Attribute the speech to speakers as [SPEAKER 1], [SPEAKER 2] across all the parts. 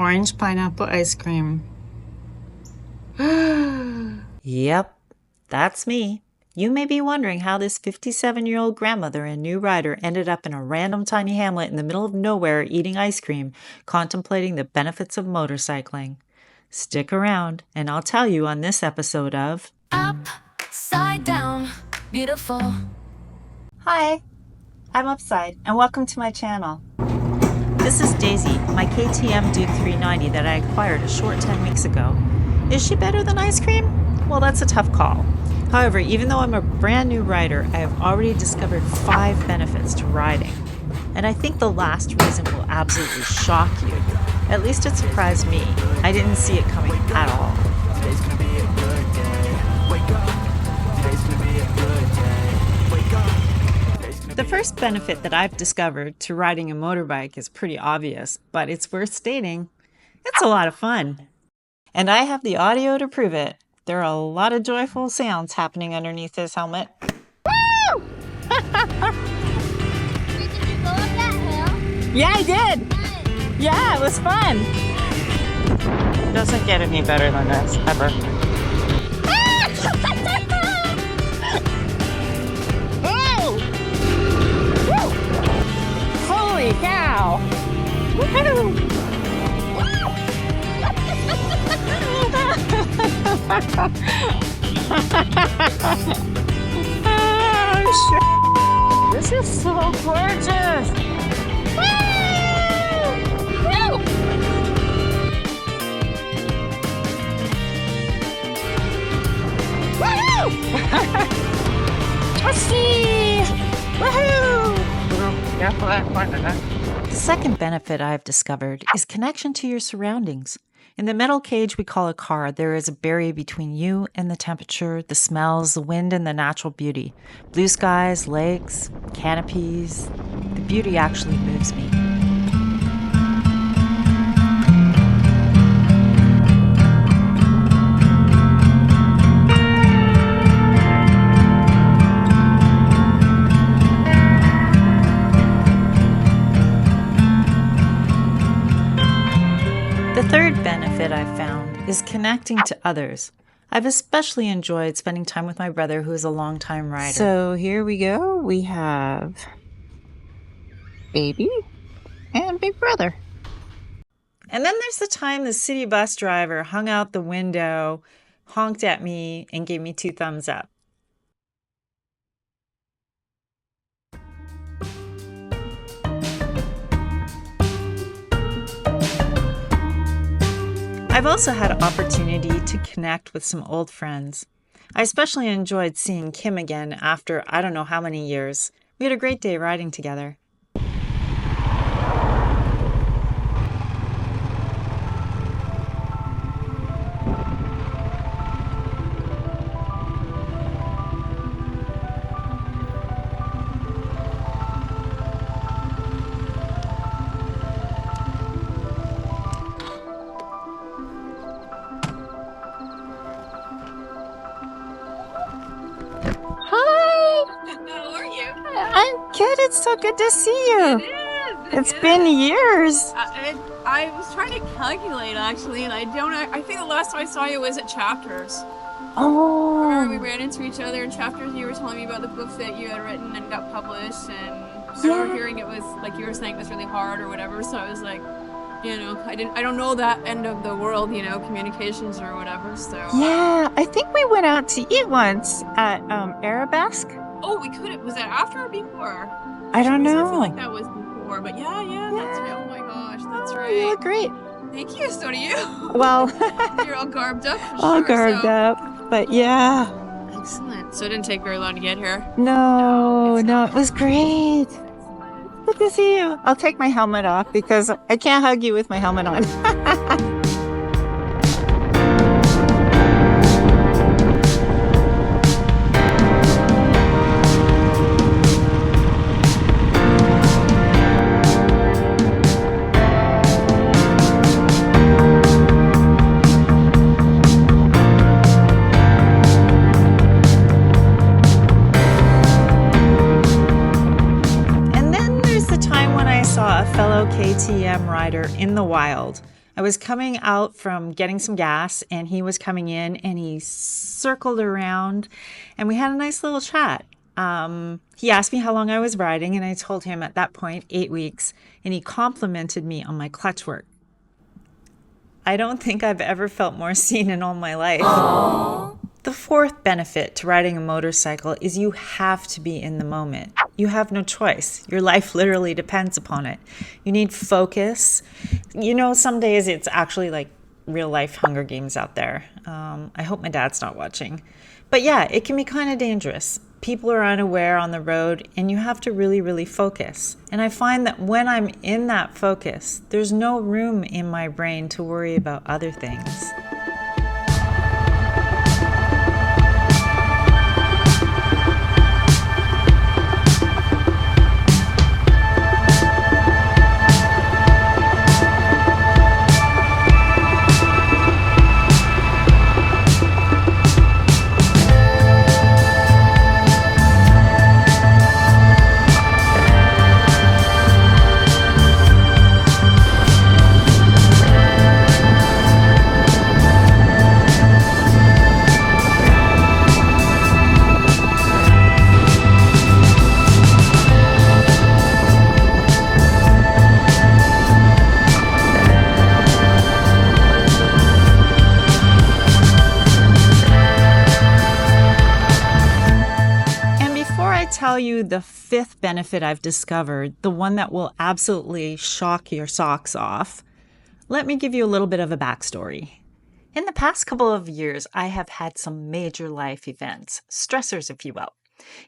[SPEAKER 1] Orange pineapple ice cream.
[SPEAKER 2] Yep, that's me. You may be wondering how this 57-year-old grandmother and new rider ended up in a random tiny hamlet in the middle of nowhere eating ice cream, contemplating the benefits of motorcycling. Stick around, and I'll tell you on this episode of
[SPEAKER 3] Upside Down Beautiful.
[SPEAKER 2] Hi, I'm Upside, and welcome to my channel. This is Daisy, my KTM Duke 390 that I acquired a short 10 weeks ago. Is she better than ice cream? Well, that's a tough call. However, even though I'm a brand new rider, I have already discovered 5 benefits to riding. And I think the last reason will absolutely shock you. At least it surprised me. I didn't see it coming at all.
[SPEAKER 4] Today's gonna be a good day. Wake up. Today's gonna be a good day. Wake up.
[SPEAKER 2] The first benefit that I've discovered to riding a motorbike is pretty obvious, but it's worth stating. It's a lot of fun. And I have the audio to prove it. There are a lot of joyful sounds happening underneath this helmet. Woo!
[SPEAKER 5] Did you go up that hill?
[SPEAKER 2] Yeah, I did.
[SPEAKER 5] Nice.
[SPEAKER 2] Yeah, it was fun. Doesn't get any better than this, ever. Oh! Woo! Holy cow! Woo-hoo! Oh, shit. This is so gorgeous! Let's see! Woohoo! The second benefit I've discovered is connection to your surroundings. In the metal cage we call a car, there is a barrier between you and the temperature, the smells, the wind, and the natural beauty. Blue skies, lakes, canopies. The beauty actually moves me. The third benefit I've found is connecting to others. I've especially enjoyed spending time with my brother, who is a longtime rider.
[SPEAKER 1] So here we go. We have baby and big brother.
[SPEAKER 2] And then there's the time the city bus driver hung out the window, honked at me, and gave me 2 thumbs up. I've also had an opportunity to connect with some old friends. I especially enjoyed seeing Kim again after I don't know how many years. We had a great day riding together.
[SPEAKER 3] How are you?
[SPEAKER 2] I'm good. It's so good to see you.
[SPEAKER 3] It is.
[SPEAKER 2] It's been years.
[SPEAKER 3] I was trying to calculate actually, and I think the last time I saw you was at Chapters. Remember we
[SPEAKER 2] Oh,
[SPEAKER 3] ran into each other in Chapters. You were telling me about the book that you had written and got published, and I remember hearing it was like you were saying it was really hard or whatever. So I was like, I don't know that end of the world, communications or whatever. So
[SPEAKER 1] Yeah, I think we went out to eat once at Arabesque.
[SPEAKER 3] Oh, we could. Was that after or before?
[SPEAKER 1] I don't
[SPEAKER 3] I
[SPEAKER 1] know.
[SPEAKER 3] feel like that was before, but yeah, that's right. Oh my gosh, that's
[SPEAKER 1] Oh,
[SPEAKER 3] right.
[SPEAKER 1] you look great.
[SPEAKER 3] Thank you. So do you.
[SPEAKER 1] Well,
[SPEAKER 3] You're all garbed up. For
[SPEAKER 1] all
[SPEAKER 3] sure,
[SPEAKER 1] garbed
[SPEAKER 3] so.
[SPEAKER 1] up. But yeah,
[SPEAKER 3] Excellent. So it didn't take very long to get here.
[SPEAKER 1] no,
[SPEAKER 3] it's
[SPEAKER 1] no,
[SPEAKER 3] not.
[SPEAKER 1] it was great. Good to see you. I'll take my helmet off because I can't hug you with my helmet on.
[SPEAKER 2] And then there's the time when I saw a fellow KTM rider in the wild. I was coming out from getting some gas, and he was coming in, and he circled around, and we had a nice little chat. He asked me how long I was riding, and I told him at that point 8 weeks, and he complimented me on my clutch work. I don't think I've ever felt more seen in all my life. Aww. The fourth benefit to riding a motorcycle is you have to be in the moment. You have no choice. Your life literally depends upon it. You need focus. You know, some days it's actually like real life Hunger Games out there. I hope my dad's not watching. But yeah, it can be kind of dangerous. People are unaware on the road, and you have to really, really focus. And I find that when I'm in that focus, there's no room in my brain to worry about other things. Tell you the fifth benefit I've discovered, the one that will absolutely shock your socks off, let me give you a little bit of a backstory. In the past couple of years, I have had some major life events, stressors if you will.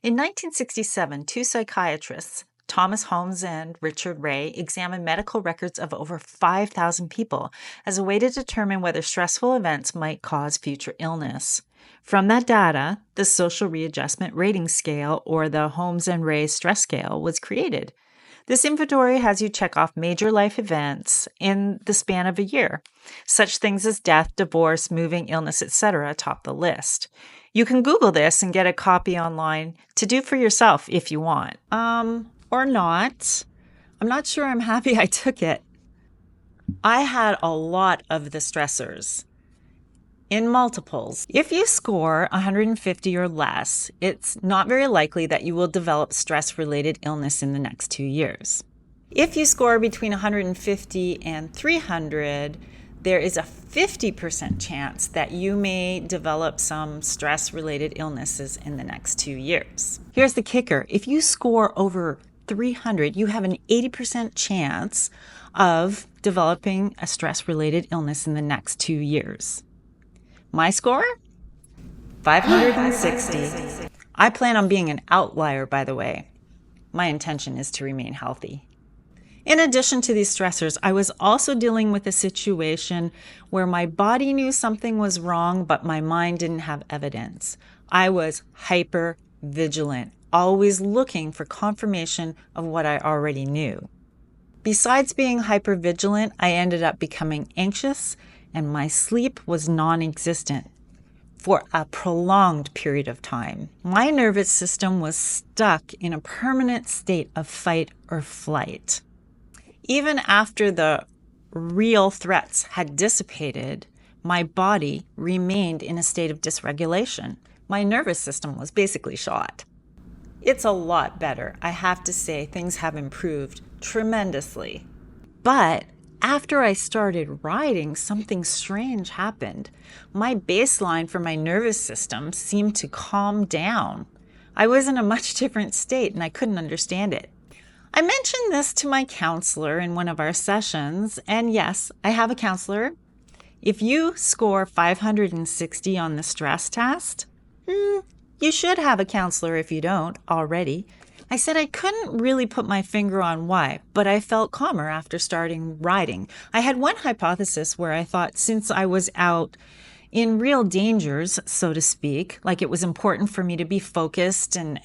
[SPEAKER 2] In 1967, two psychiatrists, Thomas Holmes and Richard Ray, examined medical records of over 5,000 people as a way to determine whether stressful events might cause future illness. From that data, the Social Readjustment Rating Scale, or the Holmes and Ray Stress Scale, was created. This inventory has you check off major life events in the span of a year. Such things as death, divorce, moving, illness, etc. top the list. You can Google this and get a copy online to do for yourself if you want. Or not. I'm not sure I'm happy I took it. I had a lot of the stressors. In multiples, if you score 150 or less, it's not very likely that you will develop stress-related illness in the next 2 years. If you score between 150 and 300, there is a 50% chance that you may develop some stress-related illnesses in the next 2 years. Here's the kicker. If you score over 300, you have an 80% chance of developing a stress-related illness in the next 2 years. My score? 560. I plan on being an outlier, by the way. My intention is to remain healthy. In addition to these stressors, I was also dealing with a situation where my body knew something was wrong, but my mind didn't have evidence. I was hyper vigilant, always looking for confirmation of what I already knew. Besides being hyper vigilant, I ended up becoming anxious, and my sleep was non-existent for a prolonged period of time. My nervous system was stuck in a permanent state of fight or flight. Even after the real threats had dissipated, my body remained in a state of dysregulation. My nervous system was basically shot. It's a lot better. I have to say, things have improved tremendously. But after I started riding, something strange happened. My baseline for my nervous system seemed to calm down. I was in a much different state and I couldn't understand it. I mentioned this to my counselor in one of our sessions, and yes, I have a counselor. If you score 560 on the stress test, you should have a counselor if you don't already. I said I couldn't really put my finger on why, but I felt calmer after starting riding. I had one hypothesis where I thought since I was out in real dangers, so to speak, like it was important for me to be focused and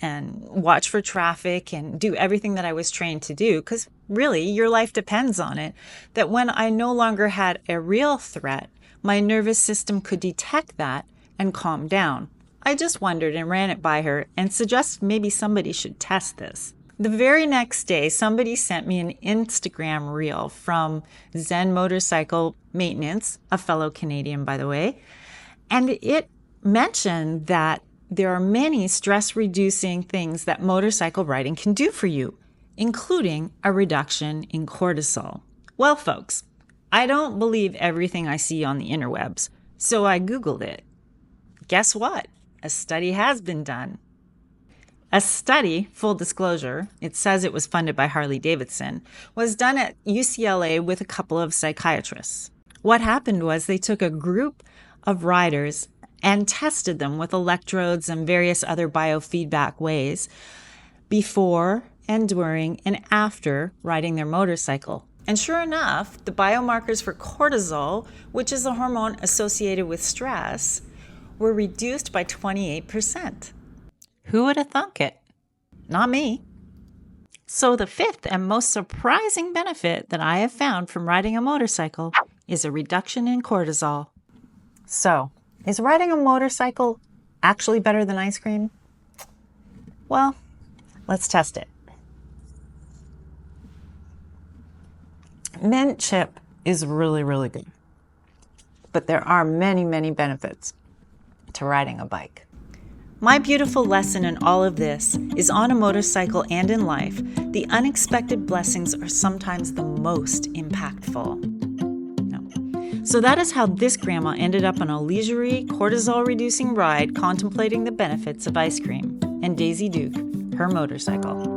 [SPEAKER 2] watch for traffic and do everything that I was trained to do, because really your life depends on it, that when I no longer had a real threat, my nervous system could detect that and calm down. I just wondered and ran it by her and suggested maybe somebody should test this. The very next day, somebody sent me an Instagram reel from Zen Motorcycle Maintenance, a fellow Canadian, by the way, and it mentioned that there are many stress-reducing things that motorcycle riding can do for you, including a reduction in cortisol. Well, folks, I don't believe everything I see on the interwebs, so I Googled it. Guess what? A study has been done. A study, full disclosure, it says it was funded by Harley-Davidson, was done at UCLA with a couple of psychiatrists. What happened was they took a group of riders and tested them with electrodes and various other biofeedback ways before and during and after riding their motorcycle. And sure enough, the biomarkers for cortisol, which is a hormone associated with stress, were reduced by 28%. Who would have thunk it? Not me. So the fifth and most surprising benefit that I have found from riding a motorcycle is a reduction in cortisol. So, is riding a motorcycle actually better than ice cream? Well, let's test it. Mint chip is really, really good. But there are many, many benefits to riding a bike. My beautiful lesson in all of this is on a motorcycle and in life, the unexpected blessings are sometimes the most impactful. No. So that is how this grandma ended up on a leisurely, cortisol-reducing ride contemplating the benefits of ice cream and Daisy Duke, her motorcycle.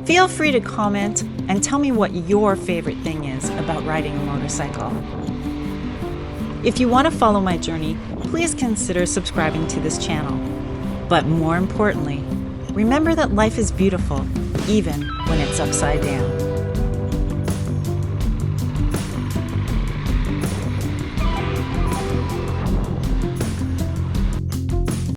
[SPEAKER 2] Feel free to comment and tell me what your favorite thing is about riding a motorcycle. If you want to follow my journey, please consider subscribing to this channel. But more importantly, remember that life is beautiful, even when it's upside down.